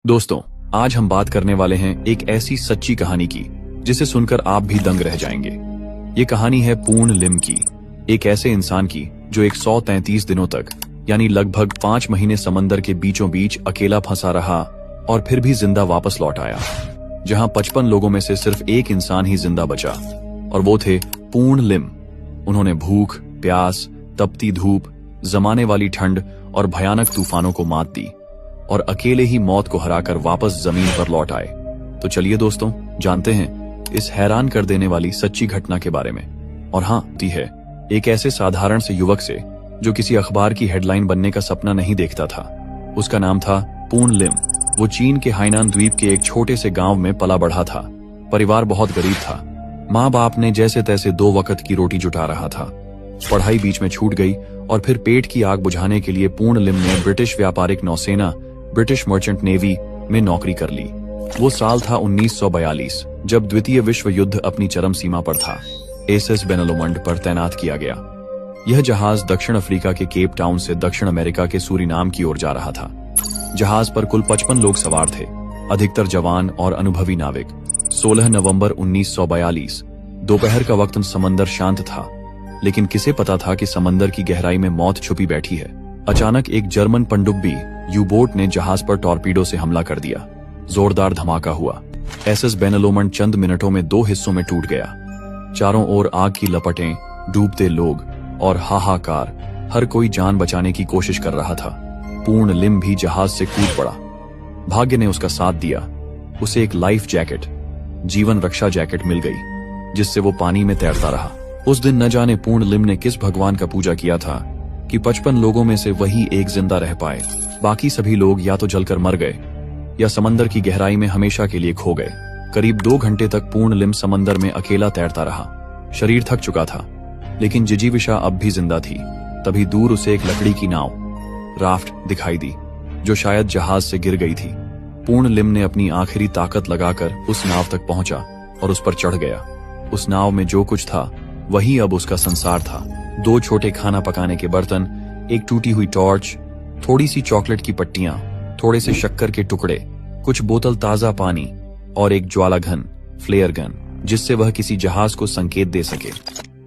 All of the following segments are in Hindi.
दोस्तों, आज हम बात करने वाले हैं एक ऐसी सच्ची कहानी की जिसे सुनकर आप भी दंग रह जाएंगे। ये कहानी है पूर्ण लिम की, एक ऐसे इंसान की जो 133 दिनों तक यानी लगभग 5 महीने समंदर के बीचों बीच अकेला फंसा रहा और फिर भी जिंदा वापस लौट आया। जहां 55 लोगों में से सिर्फ एक इंसान ही जिंदा बचा और वो थे पूर्ण लिम। उन्होंने भूख, प्यास, तपती धूप, जमाने वाली ठंड और भयानक तूफानों को मात दी और अकेले ही मौत को हराकर वापस जमीन पर लौट आए। तो चलिए दोस्तों, जानते हैं इस हैरान कर देने वाली सच्ची घटना के बारे में। और हाँ, ती है एक ऐसे साधारण से युवक से जो किसी अखबार की हेडलाइन बनने का सपना नहीं देखता था। उसका नाम था पूर्ण लिम। वो चीन के हाइनान द्वीप के एक छोटे से गांव में पला बढ़ा था। परिवार बहुत गरीब था। माँ बाप ने जैसे तैसे 2 वक्त की रोटी जुटा रहा था। पढ़ाई बीच में छूट गई और फिर पेट की आग बुझाने के लिए पूर्ण लिम ने ब्रिटिश व्यापारिक नौसेना ब्रिटिश मर्चेंट नेवी में नौकरी कर ली। वो साल था 1942 जब द्वितीय विश्व युद्ध अपनी चरम सीमा पर था। एसएस बेनलोमंड पर तैनात किया गया। यह जहाज दक्षिण अफ्रीका के केप टाउन से दक्षिण अमेरिका के सूरीनाम की ओर जा रहा था। जहाज पर कुल 55 लोग सवार थे, अधिकतर जवान और अनुभवी नाविक। 16 नवंबर 1942 दोपहर का वक्त समंदर शांत था, लेकिन किसे पता था कि समंदर की गहराई में मौत छुपी बैठी है। अचानक एक जर्मन पनडुब्बी यू-बोट ने जहाज पर टॉर्पीडो से हमला कर दिया। जोरदार धमाका हुआ। एसएस बेनलोमंड चंद मिनटों में 2 हिस्सों में टूट गया। चारों ओर आग की लपटें, डूबते लोग और हाहाकार। हर कोई जान बचाने की कोशिश कर रहा था। पूर्ण लिम भी जहाज से कूद पड़ा। भाग्य ने उसका साथ दिया। उसे एक लाइफ जैकेट, जीवन रक्षा जैकेट मिल गई, जिससे वो पानी में तैरता रहा। उस दिन न जाने पूर्ण लिम ने किस भगवान का पूजा किया था कि 55 लोगों में से वही एक जिंदा रह पाए। बाकी सभी लोग या तो जलकर मर गए या समंदर की गहराई में हमेशा के लिए खो गए। करीब 2 घंटे तक पूर्ण लिम समंदर में अकेला तैरता रहा। शरीर थक चुका था, लेकिन जिजीविषा अब भी जिंदा थी। तभी दूर उसे एक लकड़ी की नाव, राफ्ट दिखाई दी, जो शायद जहाज से गिर गई थी। पूर्ण लिम ने अपनी आखिरी ताकत लगाकर उस नाव तक पहुंचा और उस पर चढ़ गया। उस नाव में जो कुछ था वही अब उसका संसार था। 2 छोटे खाना पकाने के बर्तन, एक टूटी हुई टॉर्च, थोड़ी सी चॉकलेट की पट्टियां, थोड़े से शक्कर के टुकड़े, कुछ बोतल ताजा पानी और एक ज्वाला घन, फ्लेयर गन, जिससे वह किसी जहाज को संकेत दे सके।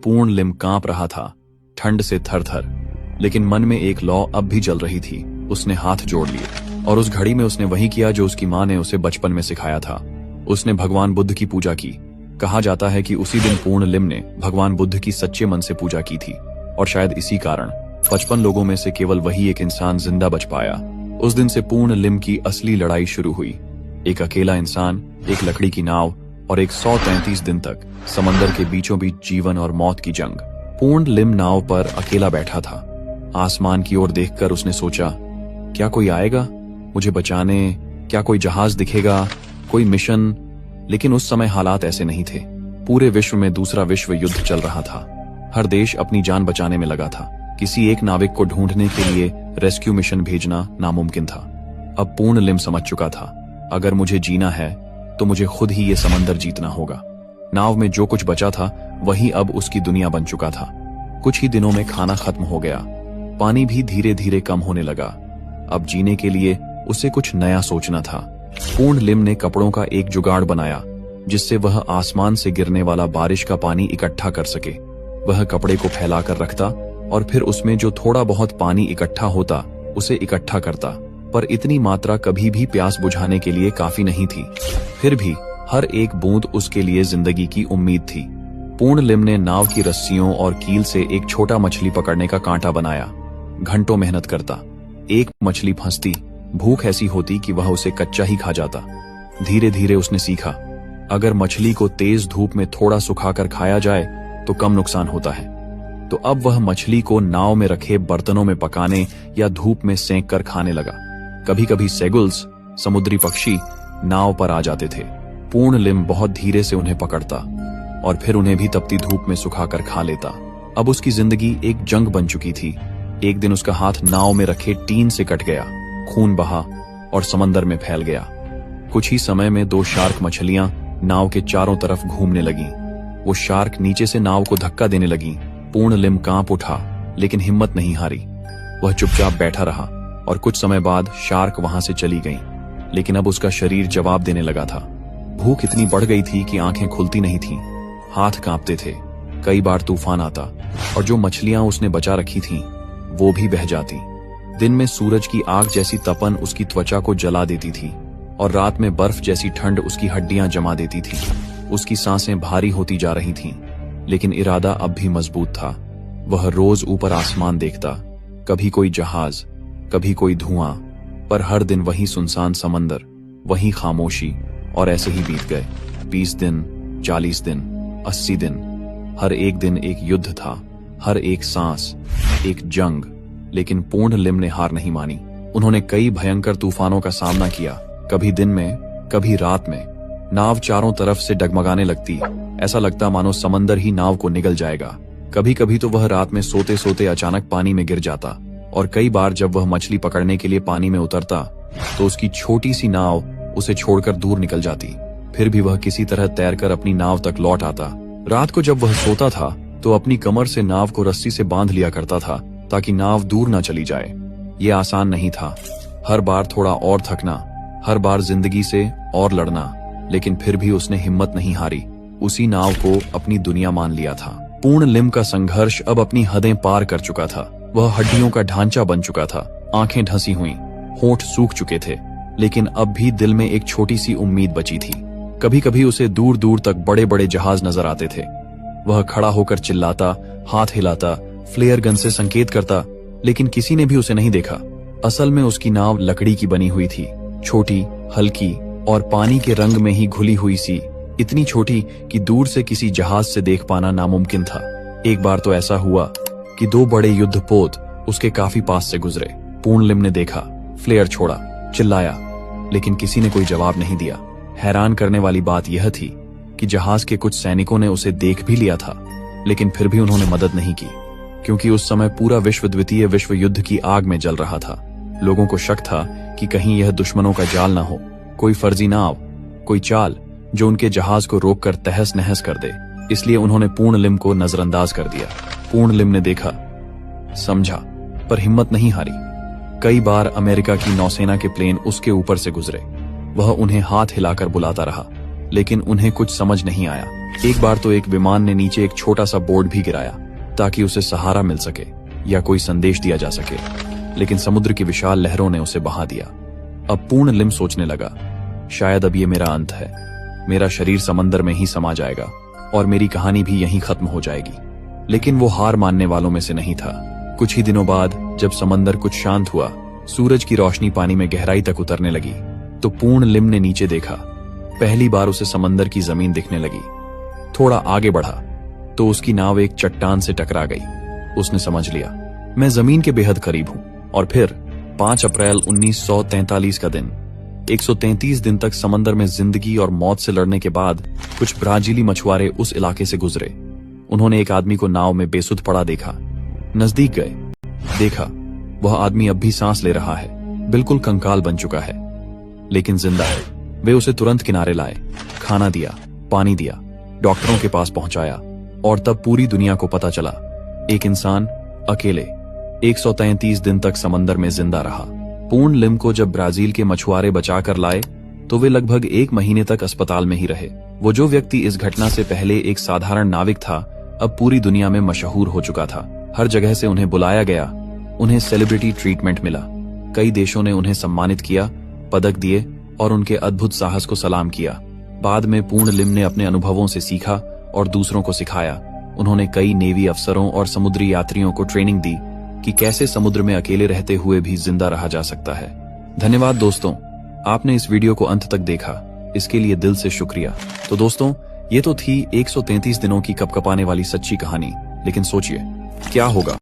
पूर्ण लिम कांप रहा था, ठंड से थर-थर, लेकिन मन में एक लौ अब भी जल रही थी। उसने हाथ जोड़ लिए और उस घड़ी में उसने वही किया जो उसकी माँ ने उसे बचपन में सिखाया था। उसने भगवान बुद्ध की पूजा की। कहा जाता है कि उसी दिन पूर्ण लिम ने भगवान बुद्ध की सच्चे मन से पूजा की थी और शायद इसी कारण 55 लोगों में से केवल वही एक इंसान जिंदा बच पाया। उस दिन से पूर्ण लिम की असली लड़ाई शुरू हुई। एक अकेला इंसान, एक लकड़ी की नाव और 133 दिन तक समंदर के बीचों बीच जीवन और मौत की जंग। पूर्ण लिम नाव पर अकेला बैठा था। आसमान की ओर देखकर उसने सोचा, क्या कोई आएगा मुझे बचाने? क्या कोई जहाज दिखेगा, कोई मिशन? लेकिन उस समय हालात ऐसे नहीं थे। पूरे विश्व में दूसरा विश्व युद्ध चल रहा था। हर देश अपनी जान बचाने में लगा था। किसी एक नाविक को ढूंढने के लिए रेस्क्यू मिशन भेजना नामुमकिन था। अब पूर्ण लिम समझ चुका था, अगर मुझे जीना है तो मुझे खुद ही ये समंदर जीतना होगा। नाव में जो कुछ बचा था वही अब उसकी दुनिया बन चुका था। कुछ ही दिनों में खाना खत्म हो गया। पानी भी धीरे धीरे कम होने लगा। अब जीने के लिए उसे कुछ नया सोचना था। पूर्ण लिम ने कपड़ों का एक जुगाड़ बनाया, जिससे वह आसमान से गिरने वाला बारिश का पानी इकट्ठा कर सके। वह कपड़े को फैलाकर रखता और फिर उसमें जो थोड़ा बहुत पानी इकट्ठा होता उसे इकट्ठा करता, पर इतनी मात्रा कभी भी प्यास बुझाने के लिए काफी नहीं थी। फिर भी हर एक बूंद उसके लिए जिंदगी की उम्मीद थी। पूर्ण लिम ने नाव की रस्सियों और कील से एक छोटा मछली पकड़ने का कांटा बनाया। घंटों मेहनत करता, एक मछली फंसती, भूख ऐसी होती कि वह उसे कच्चा ही खा जाता। धीरे धीरे उसने सीखा, अगर मछली को तेज धूप में थोड़ा सुखाकर खाया जाए तो कम नुकसान होता है। तो अब वह मछली को नाव में रखे बर्तनों में पकाने या धूप में सेंक कर खाने लगा। कभी कभी सेगुल्स, समुद्री पक्षी, नाव पर आ जाते थे। पूर्ण लिम बहुत धीरे से उन्हें पकड़ता और फिर उन्हें भी तपती धूप में सुखाकर खा लेता। अब उसकी जिंदगी एक जंग बन चुकी थी। एक दिन उसका हाथ नाव में रखे टीन से कट गया, खून बहा और समंदर में फैल गया। कुछ ही समय में 2 शार्क मछलियां नाव के चारों तरफ घूमने लगीं। वो शार्क नीचे से नाव को धक्का देने लगी। पूर्ण लिम कांप उठा, लेकिन हिम्मत नहीं हारी। वह चुपचाप बैठा रहा और कुछ समय बाद शार्क वहां से चली गईं। लेकिन अब उसका शरीर जवाब देने लगा था। भूख इतनी बढ़ गई थी कि आंखें खुलती नहीं थीं, हाथ कांपते थे। कई बार तूफान आता और जो मछलियां उसने बचा रखी थीं वो भी बह जाती। दिन में सूरज की आग जैसी तपन उसकी त्वचा को जला देती थी और रात में बर्फ जैसी ठंड उसकी हड्डियां जमा देती थी। उसकी सांसें भारी होती जा रही थीं, लेकिन इरादा अब भी मजबूत था। वह रोज ऊपर आसमान देखता, कभी कोई जहाज, कभी कोई धुआं, पर हर दिन वही सुनसान समंदर, वही खामोशी। और ऐसे ही बीत गए 20 दिन, 40 दिन, 80 दिन। हर एक दिन एक युद्ध था, हर एक सांस एक जंग। लेकिन पूर्ण लिम ने हार नहीं मानी। उन्होंने कई भयंकर तूफानों का सामना किया, कभी दिन में, कभी रात में। नाव चारों तरफ से डगमगाने लगती, ऐसा लगता मानो समंदर ही नाव को निगल जाएगा। कभी कभी तो वह रात में सोते सोते अचानक पानी में गिर जाता, और कई बार जब वह मछली पकड़ने के लिए पानी में उतरता तो उसकी छोटी सी नाव उसे छोड़कर दूर निकल जाती। फिर भी वह किसी तरह तैरकर अपनी नाव तक लौट आता। रात को जब वह सोता था तो अपनी कमर से नाव को रस्सी से बांध लिया करता था ताकि नाव दूर न चली जाए। ये आसान नहीं था, हर बार थोड़ा और थकना, हर बार जिंदगी से और लड़ना, लेकिन फिर भी उसने हिम्मत नहीं हारी। उसी नाव को अपनी दुनिया मान लिया था। पूर्ण लिम का संघर्ष अब अपनी हदें पार कर चुका था। वह हड्डियों का ढांचा बन चुका था, आंखें ढसी हुई, होंठ सूख चुके थे, लेकिन अब भी दिल में एक छोटी सी उम्मीद बची थी। कभी कभी उसे दूर दूर तक बड़े बड़े जहाज नजर आते थे। वह खड़ा होकर चिल्लाता, हाथ हिलाता, फ्लेयर गन से संकेत करता, लेकिन किसी ने भी उसे नहीं देखा। असल में उसकी नाव लकड़ी की बनी हुई थी, छोटी, हल्की और पानी के रंग में ही घुली हुई सी, इतनी छोटी कि दूर से किसी जहाज से देख पाना नामुमकिन था। एक बार तो ऐसा हुआ कि 2 बड़े युद्धपोत उसके काफी पास से गुजरे। पूर्ण लिम ने देखा, फ्लेयर छोड़ा, चिल्लाया, लेकिन किसी ने कोई जवाब नहीं दिया। हैरान करने वाली बात यह थी कि जहाज के कुछ सैनिकों ने उसे देख भी लिया था, लेकिन फिर भी उन्होंने मदद नहीं की, क्योंकि उस समय पूरा विश्व द्वितीय विश्व युद्ध की आग में जल रहा था। लोगों को शक था कि कहीं यह दुश्मनों का जाल न हो, कोई फर्जी नाव, कोई चाल जो उनके जहाज को रोककर तहस नहस कर दे। इसलिए उन्होंने पूर्ण लिम को नजरअंदाज कर दिया। पूर्ण लिम ने देखा, समझा, पर हिम्मत नहीं हारी। कई बार अमेरिका की नौसेना के प्लेन उसके ऊपर से गुजरे। वह उन्हें हाथ हिलाकर बुलाता रहा, लेकिन उन्हें कुछ समझ नहीं आया। एक बार तो एक विमान ने नीचे एक छोटा सा बोर्ड भी गिराया ताकि उसे सहारा मिल सके या कोई संदेश दिया जा सके, लेकिन समुद्र की विशाल लहरों ने उसे बहा दिया। अब पूर्ण लिम सोचने लगा, शायद अब ये मेरा अंत है। मेरा शरीर समंदर में ही समा जाएगा और मेरी कहानी भी यहीं खत्म हो जाएगी। लेकिन वो हार मानने वालों में से नहीं था। कुछ ही दिनों बाद जब समंदर कुछ शांत हुआ, सूरज की रोशनी पानी में गहराई तक उतरने लगी, तो पूर्ण लिम ने नीचे देखा। पहली बार उसे समंदर की जमीन दिखने लगी। थोड़ा आगे बढ़ा तो उसकी नाव एक चट्टान से टकरा गई। उसने समझ लिया, मैं जमीन के बेहद करीब हूं। और फिर 5 अप्रैल 1943 का दिन, 133 दिन तक समंदर में जिंदगी और मौत से लड़ने के बाद कुछ ब्राजीली मछुआरे उस इलाके से गुजरे। उन्होंने एक आदमी को नाव में बेसुध पड़ा देखा। नजदीक गए, देखा वह आदमी अब भी सांस ले रहा है, बिल्कुल कंकाल बन चुका है, लेकिन जिंदा है। वे उसे तुरंत किनारे लाए, खाना दिया, पानी दिया, डॉक्टरों के पास पहुंचाया, और तब पूरी दुनिया को पता चला एक इंसान अकेले 133 दिन तक समंदर में जिंदा रहा। पूर्ण लिम को जब ब्राजील के मछुआरे बचाकर लाए तो वे लगभग 1 महीने तक अस्पताल में ही रहे। वो जो व्यक्ति इस घटना से पहले एक साधारण नाविक था, अब पूरी दुनिया में मशहूर हो चुका था। हर जगह से उन्हें बुलाया गया, उन्हें सेलिब्रिटी ट्रीटमेंट मिला। कई देशों ने उन्हें सम्मानित किया, पदक दिए और उनके अद्भुत साहस को सलाम किया। बाद में पूर्ण लिम ने अपने अनुभवों से सीखा और दूसरों को सिखाया। उन्होंने कई नेवी अफसरों और समुद्री यात्रियों को ट्रेनिंग दी कि कैसे समुद्र में अकेले रहते हुए भी जिंदा रहा जा सकता है। धन्यवाद दोस्तों, आपने इस वीडियो को अंत तक देखा, इसके लिए दिल से शुक्रिया। तो दोस्तों, ये तो थी 133 दिनों की कपकपाने वाली सच्ची कहानी, लेकिन सोचिए क्या होगा